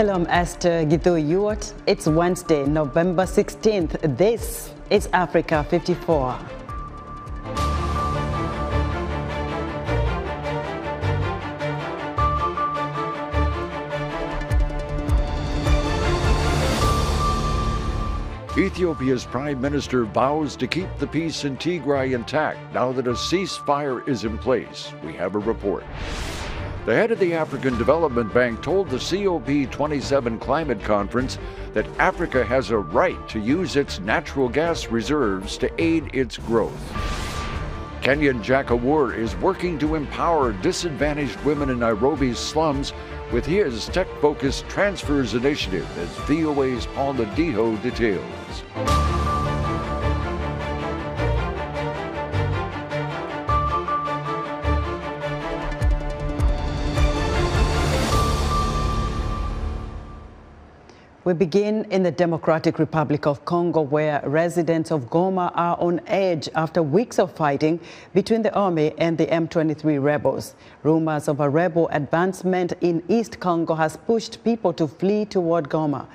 Hello, I'm Esther Githu-Ewart. It's Wednesday, November 16th. This is Africa 54. Ethiopia's prime minister vows to keep the peace in Tigray intact now that a ceasefire is in place. We have a report. The head of the African Development Bank told the COP27 climate conference that Africa has a right to use its natural gas reserves to aid its growth. Kenyan Jack Awur is working to empower disadvantaged women in Nairobi's slums with his tech-focused Transfers initiative, as VOA's Paul Nadiho details. We begin in the Democratic Republic of Congo, where residents of Goma are on edge after weeks of fighting between the army and the M23 rebels. Rumors of a rebel advancement in East Congo has pushed people to flee toward Goma.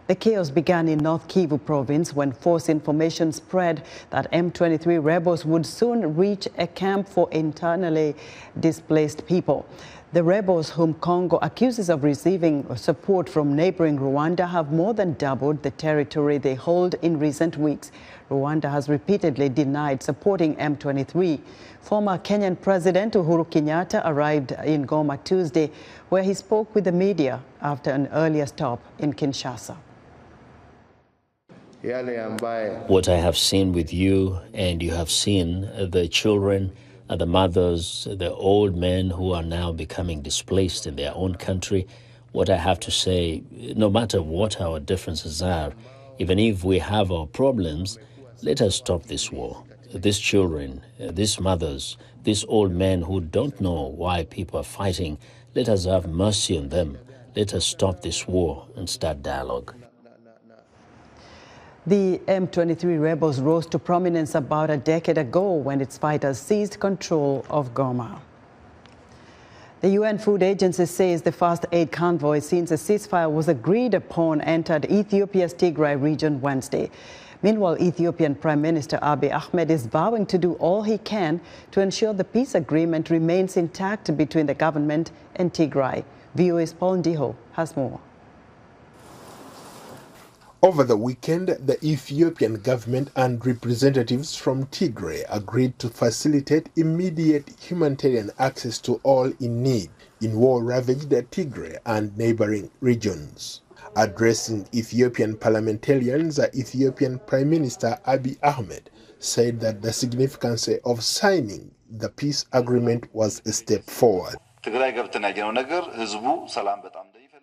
The chaos began in North Kivu province when false information spread that M23 rebels would soon reach a camp for internally displaced people. The rebels, whom Congo accuses of receiving support from neighboring Rwanda, have more than doubled the territory they hold in recent weeks. Rwanda has repeatedly denied supporting M23. Former Kenyan President Uhuru Kenyatta arrived in Goma Tuesday, where he spoke with the media after an earlier stop in Kinshasa. What I have seen with you, and you have seen the children, the mothers, the old men who are now becoming displaced in their own country. What I have to say, no matter what our differences are, even if we have our problems, let us stop this war. These children, these mothers, these old men who don't know why people are fighting, let us have mercy on them. Let us stop this war and start dialogue. The M23 rebels rose to prominence about a decade ago when its fighters seized control of Goma. The UN Food Agency says the first aid convoy since a ceasefire was agreed upon entered Ethiopia's Tigray region Wednesday. Meanwhile, Ethiopian Prime Minister Abiy Ahmed is vowing to do all he can to ensure the peace agreement remains intact between the government and Tigray. VOA's Paul Nadiho has more. Over the weekend, the Ethiopian government and representatives from Tigray agreed to facilitate immediate humanitarian access to all in need in war-ravaged Tigray and neighboring regions. Addressing Ethiopian parliamentarians, Ethiopian Prime Minister Abiy Ahmed said that the significance of signing the peace agreement was a step forward.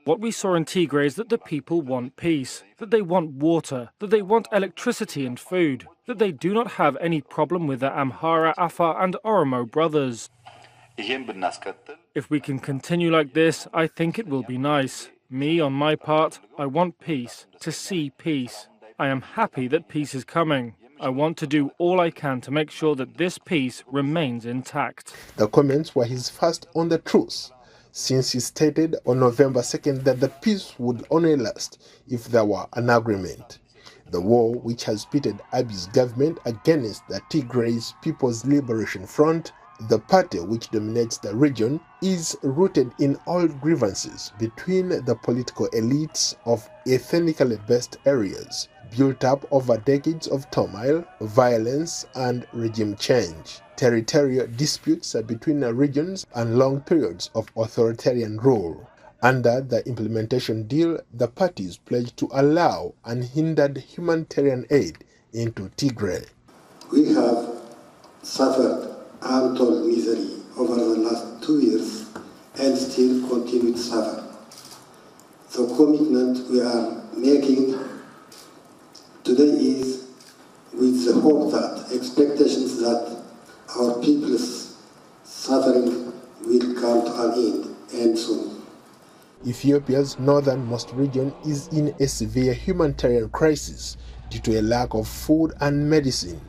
What we saw in Tigray is that the people want peace, that they want water, that they want electricity and food, that they do not have any problem with the Amhara, Afar and Oromo brothers. If we can continue like this, I think it will be nice. Me, on my part, I want peace, to see peace. I am happy that peace is coming. I want to do all I can to make sure that this peace remains intact. The comments were his first on the truce, since he stated on November 2nd that the peace would only last if there were an agreement. The war, which has pitted Abiy's government against the Tigray People's Liberation Front, the party which dominates the region, is rooted in old grievances between the political elites of ethnically based areas, built up over decades of turmoil, violence, and regime change. Territorial disputes between regions and long periods of authoritarian rule. Under the implementation deal, the parties pledged to allow unhindered humanitarian aid into Tigray. We have suffered untold misery over the last 2 years and still continue to suffer. The commitment we are making today is with the hope that expectations that our people's suffering will come to an end, and soon. Ethiopia's northernmost region is in a severe humanitarian crisis due to a lack of food and medicine,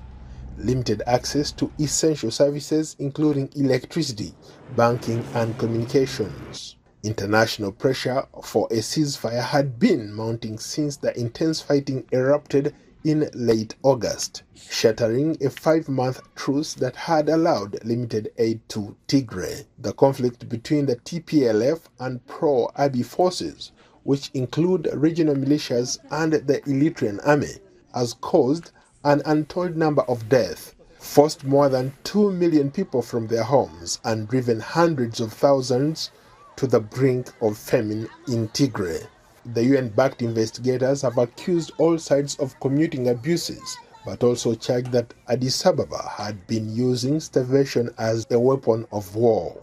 limited access to essential services including electricity, banking and communications. International pressure for a ceasefire had been mounting since the intense fighting erupted in late August, shattering a 5-month truce that had allowed limited aid to Tigray. The conflict between the TPLF and pro-Abiy forces, which include regional militias and the Eritrean army, has caused an untold number of deaths, forced more than 2 million people from their homes, and driven hundreds of thousands to the brink of famine in Tigray. The UN-backed investigators have accused all sides of commuting abuses, but also charged that Addis Ababa had been using starvation as a weapon of war,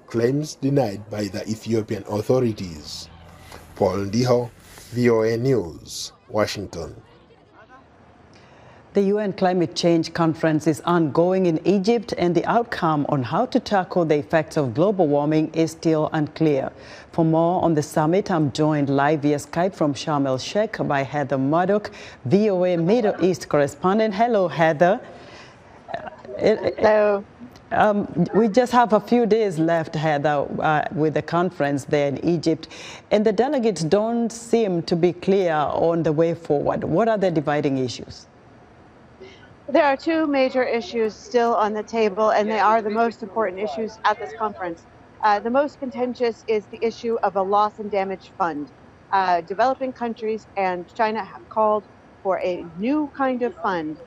claims denied by the Ethiopian authorities. Paul Ndiho, VOA News, Washington. The UN Climate Change Conference is ongoing in Egypt, and the outcome on how to tackle the effects of global warming is still unclear. For more on the summit, I'm joined live via Skype from Sharm el-Sheikh by Heather Murdoch, VOA Middle East correspondent. Hello, Heather. Hello. We just have a few days left, Heather, with the conference there in Egypt, and the delegates don't seem to be clear on the way forward. What are the dividing issues? There are two major issues still on the table, and they are the most important issues at this conference. The most contentious is the issue of a loss and damage fund. Developing countries and China have called for a new kind of fund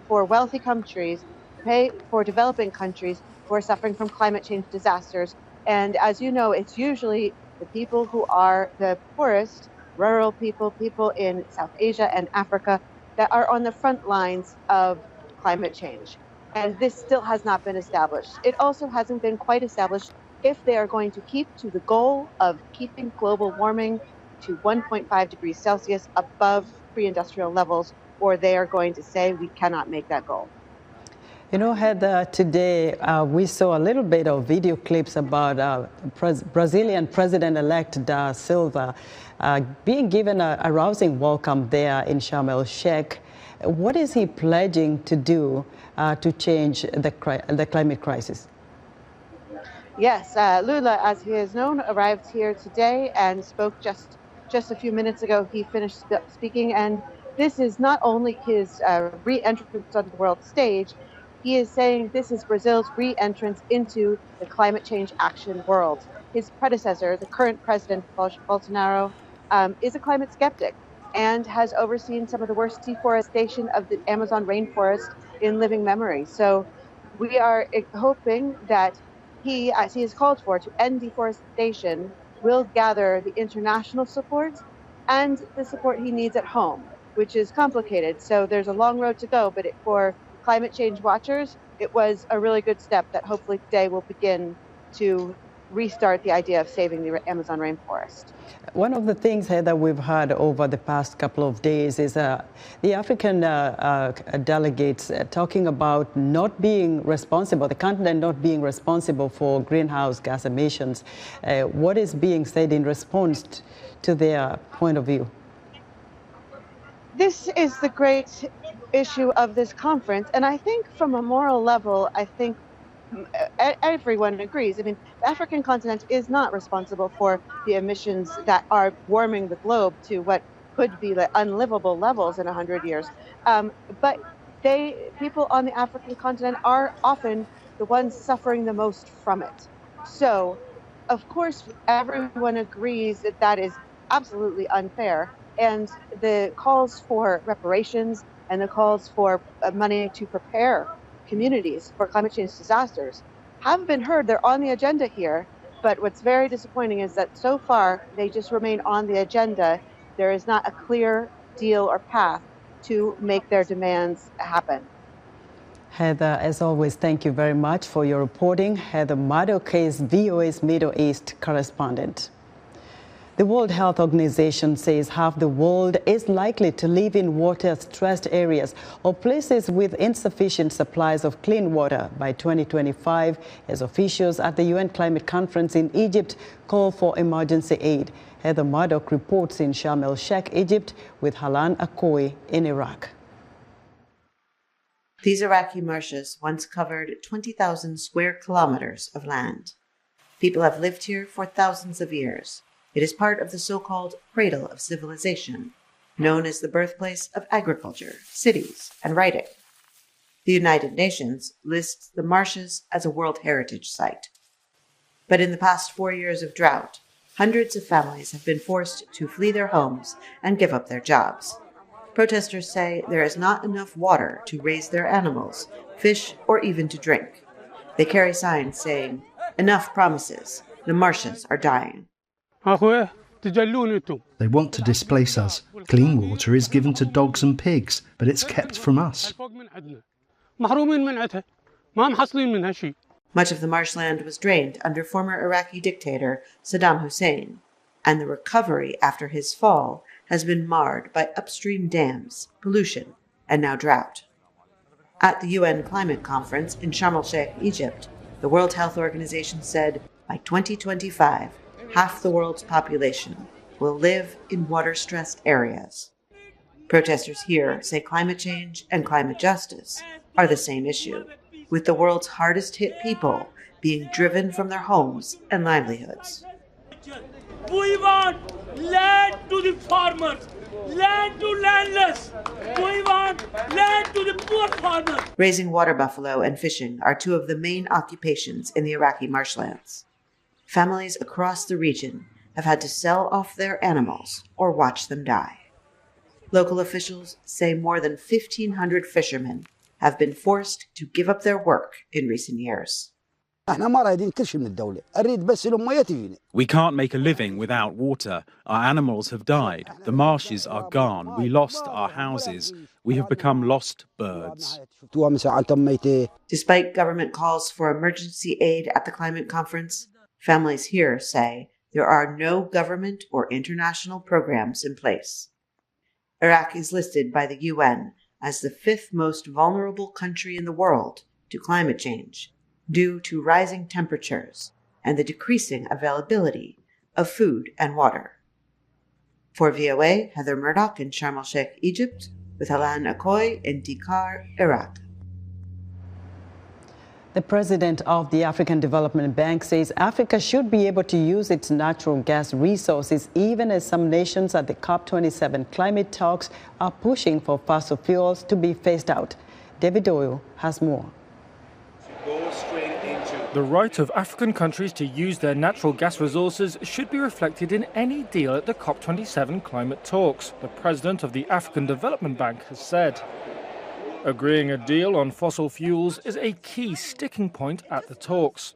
for wealthy countries to pay for developing countries who are suffering from climate change disasters. And as you know, it's usually the people who are the poorest, rural people, people in South Asia and Africa, that are on the front lines of climate change. And this still has not been established. It also hasn't been quite established if they are going to keep to the goal of keeping global warming to 1.5 degrees Celsius above pre-industrial levels, or they are going to say we cannot make that goal. You know, Heather, today we saw a little bit of video clips about Brazilian President-elect Da Silva being given a rousing welcome there in Sharm el-Sheikh. What is he pledging to do to change the climate crisis? Yes, Lula, as he is known, arrived here today and spoke just a few minutes ago. He finished speaking, and this is not only his re-entrance onto the world stage. He is saying this is Brazil's re-entrance into the climate change action world. His predecessor, the current president, Bolsonaro, is a climate skeptic and has overseen some of the worst deforestation of the Amazon rainforest in living memory. So we are hoping that he, as he has called for, to end deforestation, will gather the international support and the support he needs at home, which is complicated. So there's a long road to go, but for climate change watchers, it was a really good step that hopefully today will begin to restart the idea of saving the Amazon rainforest. One of the things, Heather, we've heard over the past couple of days is the African delegates talking about not being responsible, the continent not being responsible for greenhouse gas emissions. What is being said in response to their point of view? This is the great issue of this conference, and I think from a moral level, I think everyone agrees. I mean, the African continent is not responsible for the emissions that are warming the globe to what could be like unlivable levels in 100 years. But people on the African continent are often the ones suffering the most from it. So, of course, everyone agrees that that is absolutely unfair. And the calls for reparations and the calls for money to prepare communities for climate change disasters have been heard. They're on the agenda here. But what's very disappointing is that so far they just remain on the agenda. There is not a clear deal or path to make their demands happen. Heather, as always, thank you very much for your reporting. Heather Murdoch is VOA's Middle East correspondent. The World Health Organization says half the world is likely to live in water-stressed areas or places with insufficient supplies of clean water by 2025, as officials at the UN Climate Conference in Egypt call for emergency aid. Heather Murdoch reports in Sharm el-Sheikh, Egypt, with Halan Akoi in Iraq. These Iraqi marshes once covered 20,000 square kilometers of land. People have lived here for thousands of years. It is part of the so-called cradle of civilization, known as the birthplace of agriculture, cities, and writing. The United Nations lists the marshes as a World Heritage Site. But in the past 4 years of drought, hundreds of families have been forced to flee their homes and give up their jobs. Protesters say there is not enough water to raise their animals, fish, or even to drink. They carry signs saying, "Enough promises, the marshes are dying." They want to displace us. Clean water is given to dogs and pigs, but it's kept from us. Much of the marshland was drained under former Iraqi dictator Saddam Hussein, and the recovery after his fall has been marred by upstream dams, pollution, and now drought. At the UN Climate Conference in Sharm el-Sheikh, Egypt, the World Health Organization said by 2025, half the world's population will live in water-stressed areas. Protesters here say climate change and climate justice are the same issue, with the world's hardest-hit people being driven from their homes and livelihoods. We want land to the farmers, land to landless. We want land to the poor farmers. Raising water buffalo and fishing are two of the main occupations in the Iraqi marshlands. Families across the region have had to sell off their animals or watch them die. Local officials say more than 1,500 fishermen have been forced to give up their work in recent years. We can't make a living without water. Our animals have died. The marshes are gone. We lost our houses. We have become lost birds. Despite government calls for emergency aid at the climate conference, families here say there are no government or international programs in place. Iraq is listed by the UN as the 5th most vulnerable country in the world to climate change due to rising temperatures and the decreasing availability of food and water. For VOA, Heather Murdoch in Sharm el-Sheikh, Egypt, with Alan Akoy in Tikar, Iraq. The president of the African Development Bank says Africa should be able to use its natural gas resources even as some nations at the COP27 climate talks are pushing for fossil fuels to be phased out. David Doyle has more. The right of African countries to use their natural gas resources should be reflected in any deal at the COP27 climate talks, the president of the African Development Bank has said. Agreeing a deal on fossil fuels is a key sticking point at the talks.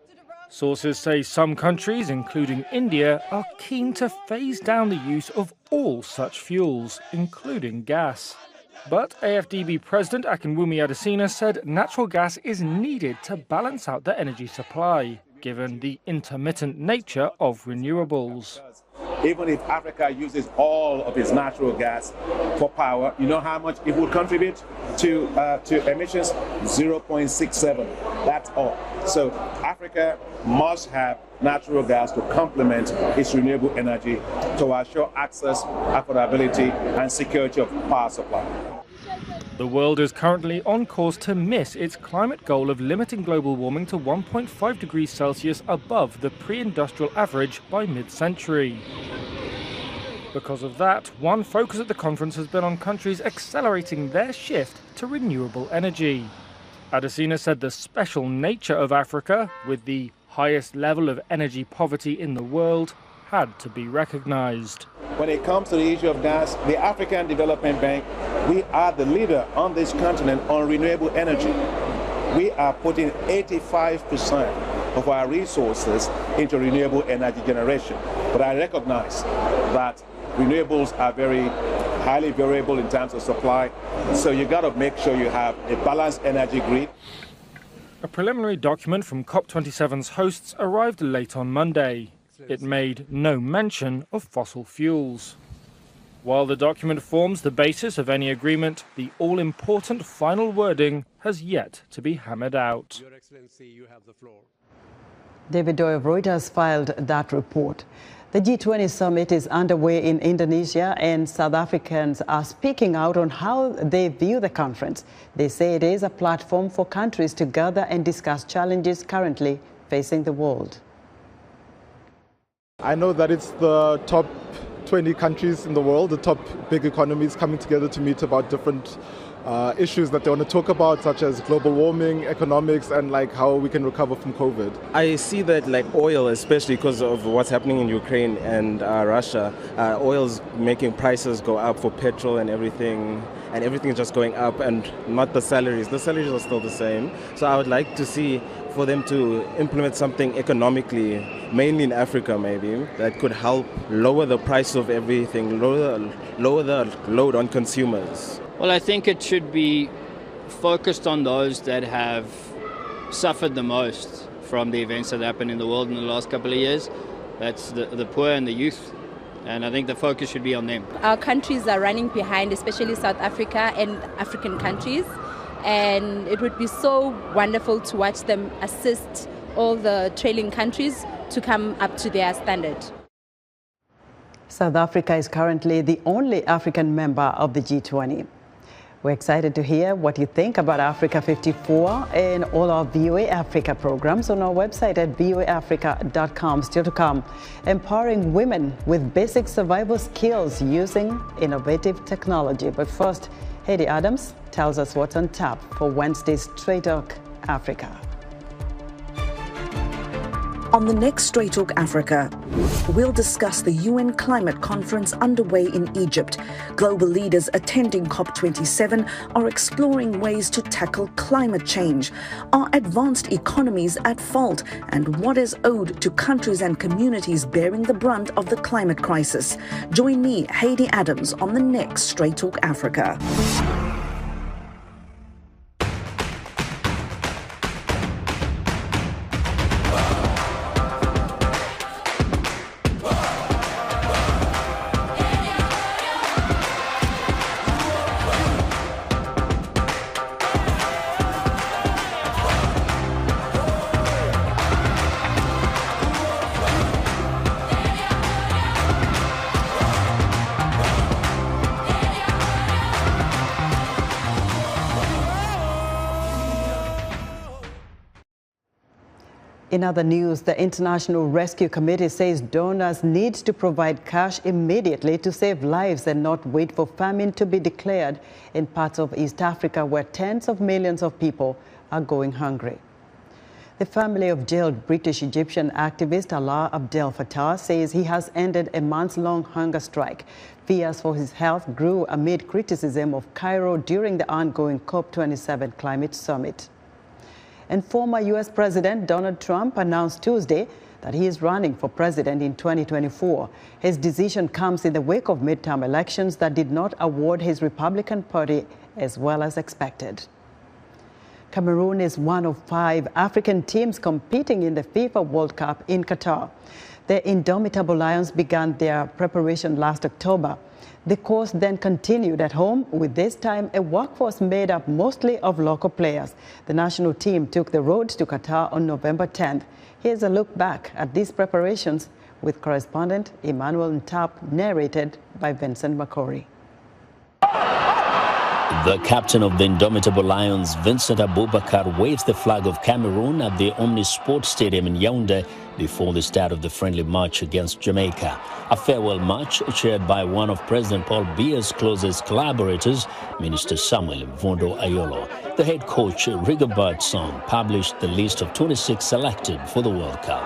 Sources say some countries, including India, are keen to phase down the use of all such fuels, including gas. But AFDB President Akinwumi Adesina said natural gas is needed to balance out the energy supply, given the intermittent nature of renewables. Even if Africa uses all of its natural gas for power, you know how much it would contribute to emissions? 0.67. That's all. So Africa must have natural gas to complement its renewable energy to assure access, affordability, and security of power supply. The world is currently on course to miss its climate goal of limiting global warming to 1.5 degrees Celsius above the pre-industrial average by mid-century. Because of that, one focus at the conference has been on countries accelerating their shift to renewable energy. Adesina said the special nature of Africa, with the highest level of energy poverty in the world, had to be recognized. When it comes to the issue of gas, the African Development Bank, we are the leader on this continent on renewable energy. We are putting 85% of our resources into renewable energy generation. But I recognize that renewables are very highly variable in terms of supply, so you got to make sure you have a balanced energy grid. A preliminary document from COP27's hosts arrived late on Monday. It made no mention of fossil fuels. While the document forms the basis of any agreement, the all-important final wording has yet to be hammered out. Your Excellency, you have the floor. David Doyle of Reuters filed that report. The G20 summit is underway in Indonesia, and South Africans are speaking out on how they view the conference. They say it is a platform for countries to gather and discuss challenges currently facing the world. I know that it's the top 20 countries in the world, the top big economies coming together to meet about different issues that they want to talk about, such as global warming, economics, and like how we can recover from COVID. I see that like oil, especially because of what's happening in Ukraine and Russia, oil's making prices go up for petrol and everything is just going up, and not the salaries. The salaries are still the same. So I would like to see for them to implement something economically, mainly in Africa maybe, that could help lower the price of everything, lower the load on consumers. Well, I think it should be focused on those that have suffered the most from the events that happened in the world in the last couple of years. That's the poor and the youth. And I think the focus should be on them. Our countries are running behind, especially South Africa and African countries. And it would be so wonderful to watch them assist all the trailing countries to come up to their standard. South Africa is currently the only African member of the G20. We're excited to hear what you think about Africa 54 and all our VOA Africa programs on our website at voaafrica.com. Still to come, empowering women with basic survival skills using innovative technology. But first, Heidi Adams tells us what's on tap for Wednesday's Straight Talk Africa. On the next Straight Talk Africa, we'll discuss the UN climate conference underway in Egypt. Global leaders attending COP27 are exploring ways to tackle climate change. Are advanced economies at fault? And what is owed to countries and communities bearing the brunt of the climate crisis? Join me, Heidi Adams, on the next Straight Talk Africa. In other news, the International Rescue Committee says donors need to provide cash immediately to save lives and not wait for famine to be declared in parts of East Africa where tens of millions of people are going hungry. The family of jailed British-Egyptian activist Alaa Abdel Fattah says he has ended a months-long hunger strike. Fears for his health grew amid criticism of Cairo during the ongoing COP27 climate summit. And former U.S. President Donald Trump announced Tuesday that he is running for president in 2024. His decision comes in the wake of midterm elections that did not award his Republican Party as well as expected. Cameroon is one of 5 African teams competing in the FIFA World Cup in Qatar. The Indomitable Lions began their preparation last October. The course then continued at home, with this time a workforce made up mostly of local players. The national team took the road to Qatar on November 10th. Here's a look back at these preparations with correspondent Emmanuel Ntap, narrated by Vincent Makori. The captain of the Indomitable Lions, Vincent Abubakar, waves the flag of Cameroon at the Omnisport Stadium in Yaoundé before the start of the friendly match against Jamaica. A farewell match chaired by one of President Paul Biya's closest collaborators, Minister Samuel Mvondo Ayolo. The head coach, Rigobert Song, published the list of 26 selected for the World Cup.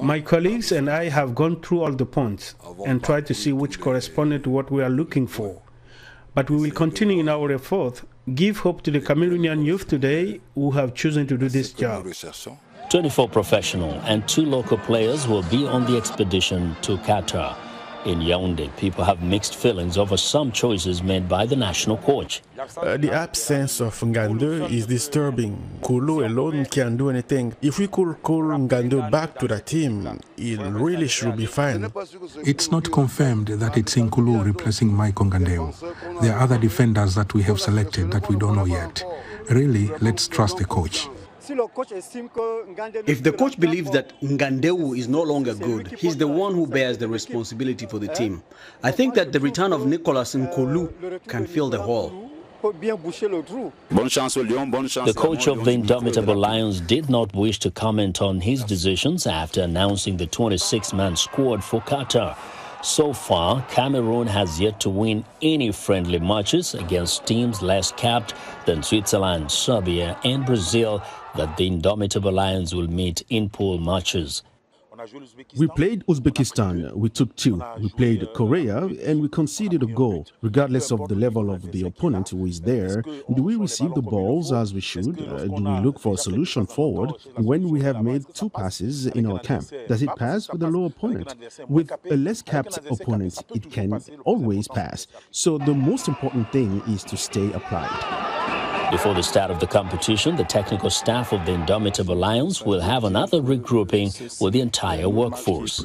My colleagues and I have gone through all the points and tried to see which corresponded to what we are looking for. But we will continue in our effort, give hope to the Cameroonian youth today who have chosen to do this job. 24 professional and 2 local players will be on the expedition to Qatar. In Yaoundé, people have mixed feelings over some choices made by the national coach. The absence of Ngando is disturbing. Kulu alone can't do anything. If we could call Ngando back to the team, it really should be fine. It's not confirmed that it's Nkulu replacing Mike Ngandeo. There are other defenders that we have selected that we don't know yet. Really, let's trust the coach. If the coach believes that Ngandeu is no longer good, he's the one who bears the responsibility for the team. I think that the return of Nicolas Nkulu can fill the hole. The coach of the Indomitable Lions did not wish to comment on his decisions after announcing the 26-man squad for Qatar. So far, Cameroon has yet to win any friendly matches against teams less capped than Switzerland, Serbia and Brazil that the Indomitable Lions will meet in pool matches. We played Uzbekistan, we took 2. We played Korea, and we conceded a goal. Regardless of the level of the opponent who is there, do we receive the balls as we should? Do we look for a solution forward when we have made 2 passes in our camp? Does it pass with a low opponent? With a less capped opponent, it can always pass. So the most important thing is to stay applied. Before the start of the competition, the technical staff of the Indomitable Lions will have another regrouping with the entire workforce.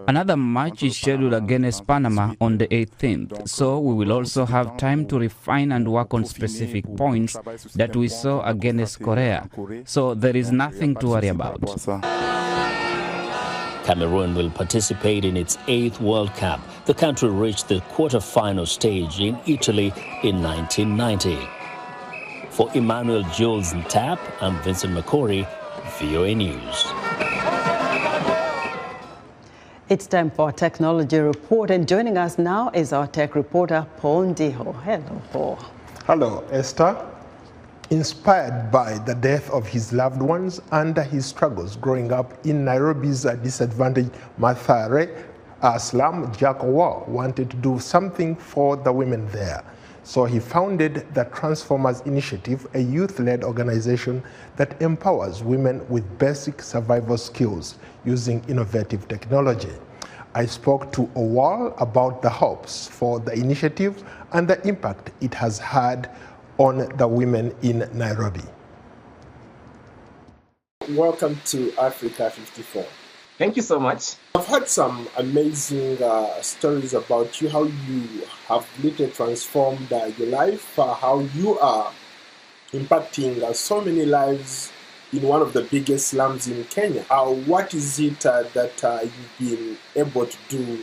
Another match is scheduled against Panama on the 18th, so we will also have time to refine and work on specific points that we saw against Korea. So there is nothing to worry about. Cameroon will participate in its 8th World Cup. The country reached the quarter-final stage in Italy in 1990. For Emmanuel Jules Ntap, I'm Vincent Makori, VOA News. It's time for a technology report, and joining us now is our tech reporter, Paul Ndiho. Hello, Paul. Hello, Esther. Inspired by the death of his loved ones and his struggles growing up in Nairobi's disadvantaged Mathare slum, Jack Owa wanted to do something for the women there. So he founded the Transformers Initiative, a youth-led organization that empowers women with basic survival skills using innovative technology. I spoke to Owal about the hopes for the initiative and the impact it has had on the women in Nairobi. Welcome to Africa 54. Thank you so much. I've heard some amazing stories about you, how you have literally transformed your life, how you are impacting so many lives in one of the biggest slums in Kenya. What is it that you've been able to do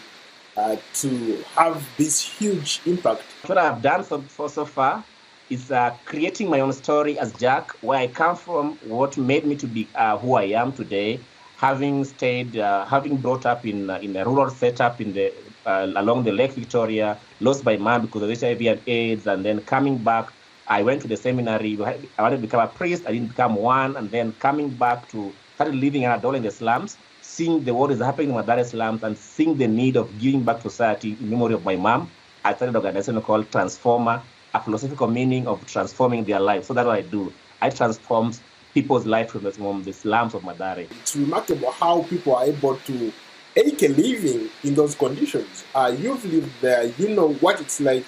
to have this huge impact? What I've done so far is creating my own story as Jack, where I come from, what made me to be who I am today. Having stayed, having brought up in a rural setup in the along the Lake Victoria, lost my mom because of HIV and AIDS, and then coming back, I went to the seminary. I wanted to become a priest. I didn't become one, and then coming back to started living in the slums, seeing what is happening in Mathare slums, and seeing the need of giving back to society in memory of my mom. I started an organization called Transformer, a philosophical meaning of transforming their lives. So that's what I do. I transform people's life from the slums of Mathare. It's remarkable how people are able to make a living in those conditions. You've lived there, you know what it's like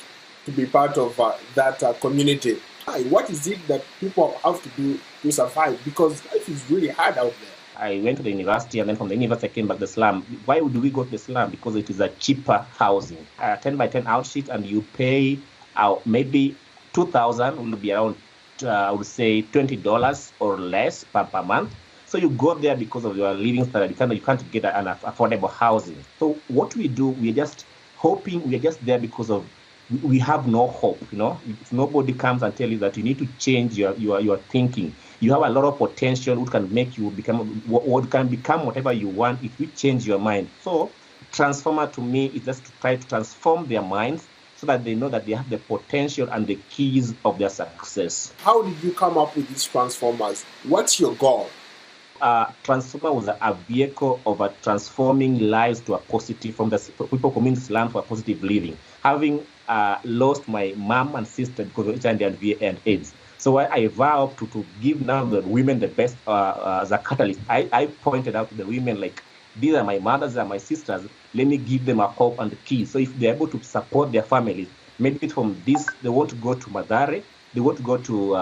to be part of that community. What is it that people have to do to survive? Because life is really hard out there. I went to the university, and then from the university I came back to the slum. Why do we go to the slum? Because it is a cheaper housing. 10 by 10 outsheet, and you pay maybe 2,000 will be around I would say $20 or less per month. So you go there because of your living standard. You can't get an affordable housing. So what we do, we're just hoping, we're just there because of we have no hope. You know, if nobody comes and tell you that you need to change your thinking. You have a lot of potential which can make you become whatever you want if you change your mind. So Transformer to me is just to try to transform their minds, so that they know that they have the potential and the keys of their success. How did you come up with these transformers? What's your goal? Transformer was a vehicle of transforming lives to a positive, from the people coming to slums to a positive living. Having lost my mom and sister because of HIV and AIDS. So I vowed to give now the women the best as a catalyst. I pointed out to the women, like, these are my mothers, these are my sisters. Let me give them a hope and the keys. So if they're able to support their families, maybe from this, they want to go to Mathare, they want to go to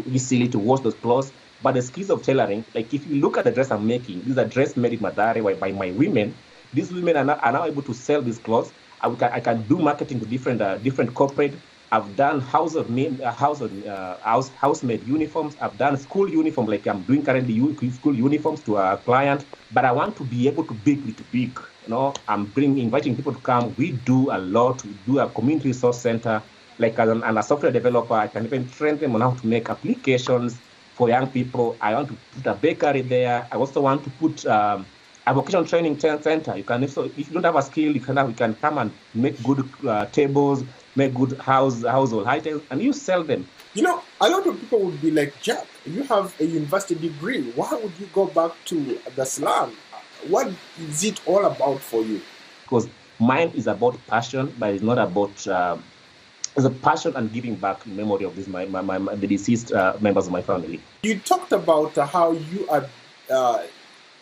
Eastleigh to wash those clothes. But the skills of tailoring, like if you look at the dress I'm making, these are dress made in Mathare by my women. These women are now able to sell these clothes. I can do marketing to different corporate. I've done housemaid uniforms. I've done school uniform, like I'm doing currently school uniforms to a client. But I want to be able to big it big. You know, I'm inviting people to come. We do a lot. We do a community resource center. Like as a software developer, I can even train them on how to make applications for young people. I want to put a bakery there. I also want to put a vocational training center. You can, so if you don't have a skill, you can come and make good tables, make good household items, and you sell them. You know, a lot of people would be like, Jack, you have a university degree. Why would you go back to the slum? What is it all about for you? Because mine is about passion, but it's not about. It's a passion and giving back in memory of this the deceased members of my family. You talked about how you are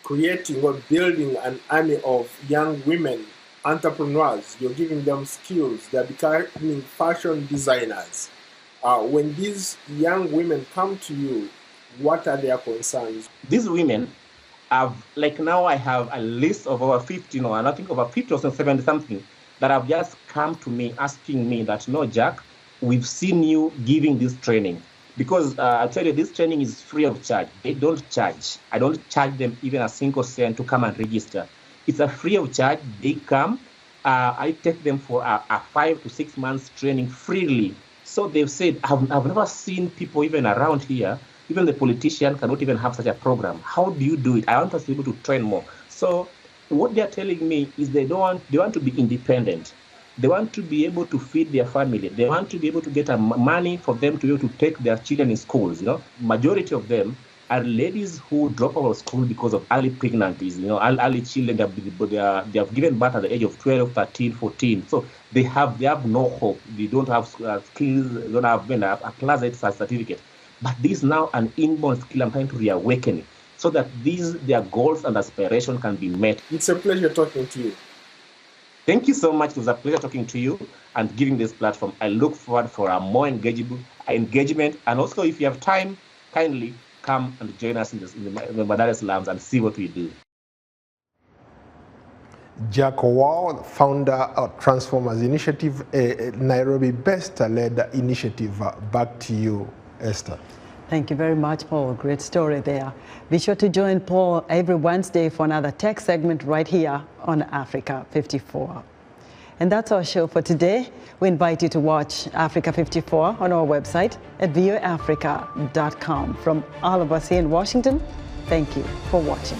creating or building an army of young women entrepreneurs. You're giving them skills. They're becoming fashion designers. When these young women come to you, what are their concerns? These women have, like now I have a list of over 50, and I think over 50 or 70 something that have just come to me asking me that, no, Jack, we've seen you giving this training. Because I'll tell you, this training is free of charge. They don't charge. I don't charge them even a single cent to come and register. It's a free of charge. They come. I take them for a 5 to 6 months training freely. So they've said, I've never seen people even around here, even the politician cannot even have such a program. How do you do it? I want us to be able to train more. So what they're telling me is they want to be independent. They want to be able to feed their family. They want to be able to get money for them to be able to take their children in schools. Majority of them are ladies who drop out of school because of early pregnancies. Early children, they have given birth at the age of 12, 13, 14. So they have no hope. They don't have skills. They don't have a class 8 certificate. But this is now an inborn skill I'm trying to reawaken it, so that their goals and aspirations can be met. It's a pleasure talking to you. Thank you so much. It was a pleasure talking to you and giving this platform. I look forward for a more engagement. And also, if you have time, kindly come and join us in the Dar es Salaam and see what we do. Jack Owao, founder of Transformers Initiative, a Nairobi-based led initiative. Back to you, Esther. Thank you very much, Paul. Great story there. Be sure to join Paul every Wednesday for another tech segment right here on Africa 54. And that's our show for today. We invite you to watch Africa 54 on our website at voaafrica.com. From all of us here in Washington, thank you for watching.